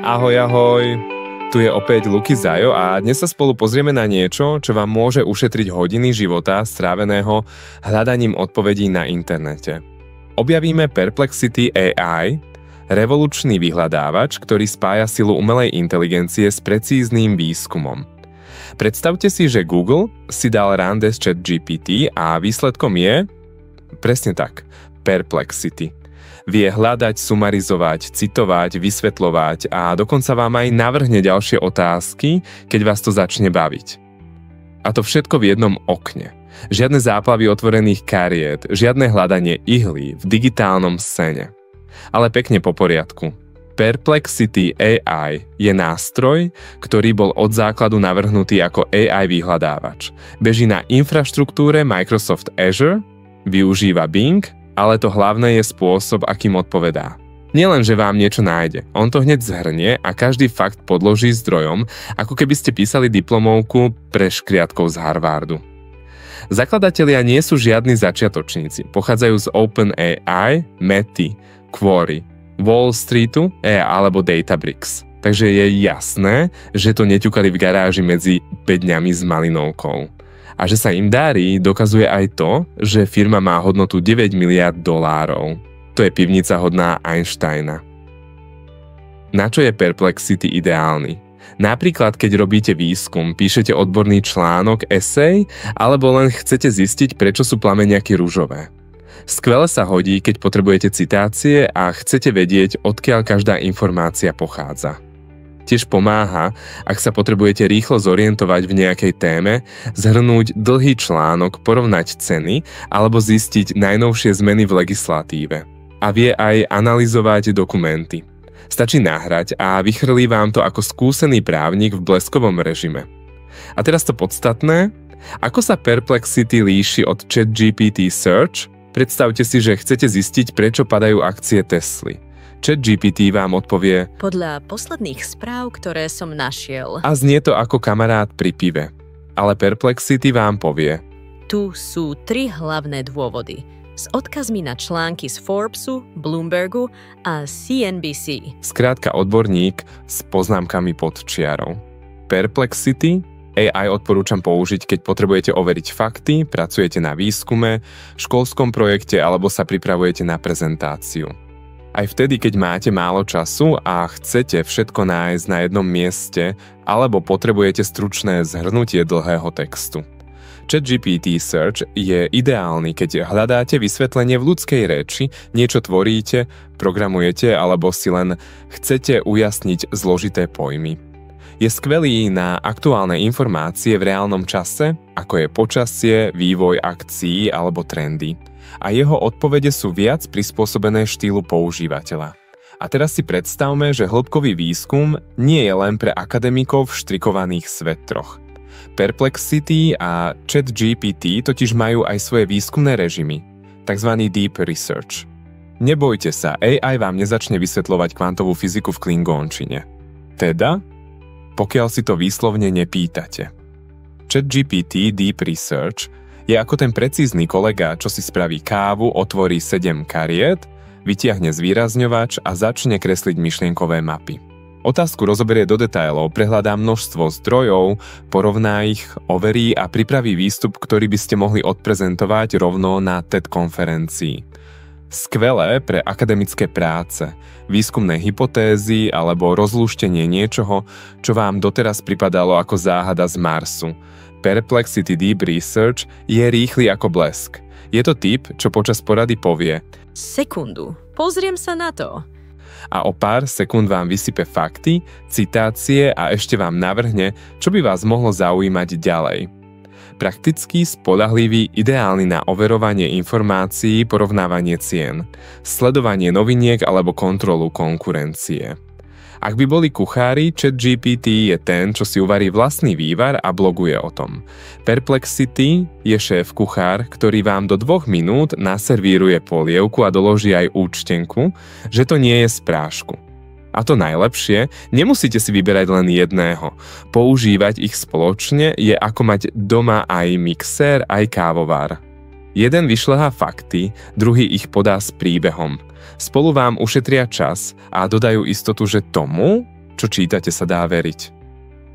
Ahoj, ahoj! Tu je opäť Luky Zajo a dnes sa spolu pozrieme na niečo, čo vám môže ušetriť hodiny života stráveného hľadaním odpovedí na internete. Objavíme Perplexity AI, revolučný vyhľadávač, ktorý spája silu umelej inteligencie s precízným výskumom. Predstavte si, že Google si dal rande s ChatGPT a výsledkom je presne tak, Perplexity. Vie hľadať, sumarizovať, citovať, vysvetľovať a dokonca vám aj navrhne ďalšie otázky, keď vás to začne baviť. A to všetko v jednom okne. Žiadne záplavy otvorených kariet, žiadne hľadanie ihly v digitálnom scéne. Ale pekne po poriadku. Perplexity AI je nástroj, ktorý bol od základu navrhnutý ako AI vyhľadávač. Beží na infraštruktúre Microsoft Azure, využíva Bing, ale to hlavné je spôsob, akým odpovedá. Nielen, že vám niečo nájde, on to hneď zhrnie a každý fakt podloží zdrojom, ako keby ste písali diplomovku pre škriatkov z Harvardu. Zakladatelia nie sú žiadni začiatočníci, pochádzajú z OpenAI, Mety, Quora, Wall Streetu alebo Databricks. Takže je jasné, že to neťukali v garáži medzi bedňami s malinovkou. A že sa im darí, dokazuje aj to, že firma má hodnotu $9 miliárd. To je pivnica hodná Einsteina. Na čo je Perplexity ideálny? Napríklad, keď robíte výskum, píšete odborný článok, esej, alebo len chcete zistiť, prečo sú plameniaky ružové. Skvele sa hodí, keď potrebujete citácie a chcete vedieť, odkiaľ každá informácia pochádza. Tiež pomáha, ak sa potrebujete rýchlo zorientovať v nejakej téme, zhrnúť dlhý článok, porovnať ceny alebo zistiť najnovšie zmeny v legislatíve. A vie aj analyzovať dokumenty. Stačí nahrať a vychrlí vám to ako skúsený právnik v bleskovom režime. A teraz to podstatné, ako sa Perplexity líši od ChatGPT Search? Predstavte si, že chcete zistiť, prečo padajú akcie Tesly. ChatGPT vám odpovie podľa posledných správ, ktoré som našiel. A znie to ako kamarát pri pive. Ale Perplexity vám povie tu sú 3 hlavné dôvody. S odkazmi na články z Forbesu, Bloombergu a CNBC. Skrátka odborník s poznámkami pod čiarou. Perplexity AI odporúčam použiť, keď potrebujete overiť fakty, pracujete na výskume, školskom projekte alebo sa pripravujete na prezentáciu. Aj vtedy, keď máte málo času a chcete všetko nájsť na jednom mieste alebo potrebujete stručné zhrnutie dlhého textu. ChatGPT Search je ideálny, keď hľadáte vysvetlenie v ľudskej reči, niečo tvoríte, programujete alebo si len chcete ujasniť zložité pojmy. Je skvelý na aktuálne informácie v reálnom čase, ako je počasie, vývoj akcií alebo trendy. A jeho odpovede sú viac prispôsobené štýlu používateľa. A teraz si predstavme, že hĺbkový výskum nie je len pre akademikov v štrikovaných svetroch. Perplexity a ChatGPT totiž majú aj svoje výskumné režimy, tzv. Deep Research. Nebojte sa, AI vám nezačne vysvetľovať kvantovú fyziku v klingónčine. Teda, pokiaľ si to výslovne nepýtate. ChatGPT Deep Research je ako ten precízny kolega, čo si spraví kávu, otvorí 7 kariet, vytiahne zvýrazňovač a začne kresliť myšlienkové mapy. Otázku rozoberie do detailov, prehľadá množstvo zdrojov, porovná ich, overí a pripraví výstup, ktorý by ste mohli odprezentovať rovno na TED konferencii. Skvelé pre akademické práce, výskumné hypotézy alebo rozlúštenie niečoho, čo vám doteraz pripadalo ako záhada z Marsu. Perplexity Deep Research je rýchly ako blesk. Je to typ, čo počas porady povie sekundu, pozriem sa na to. A o pár sekúnd vám vysype fakty, citácie a ešte vám navrhne, čo by vás mohlo zaujímať ďalej. Praktický, spoľahlivý, ideálny na overovanie informácií, porovnávanie cien, sledovanie noviniek alebo kontrolu konkurencie. Ak by boli kuchári, ChatGPT je ten, čo si uvarí vlastný vývar a bloguje o tom. Perplexity je šéf kuchár, ktorý vám do 2 minút naservíruje polievku a doloží aj účtenku, že to nie je z prášku. A to najlepšie, nemusíte si vyberať len jedného. Používať ich spoločne je ako mať doma aj mixér, aj kávovar. Jeden vyšľahá fakty, druhý ich podá s príbehom. Spolu vám ušetria čas a dodajú istotu, že tomu, čo čítate, sa dá veriť.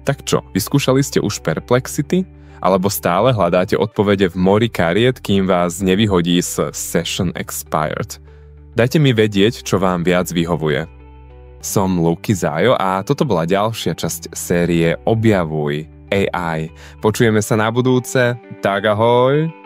Tak čo, vyskúšali ste už Perplexity? Alebo stále hľadáte odpovede v mori kariet, kým vás nevyhodí z Session Expired? Dajte mi vedieť, čo vám viac vyhovuje. Som Luky Zájo a toto bola ďalšia časť série Objavuj AI. Počujeme sa na budúce. Tak ahoj!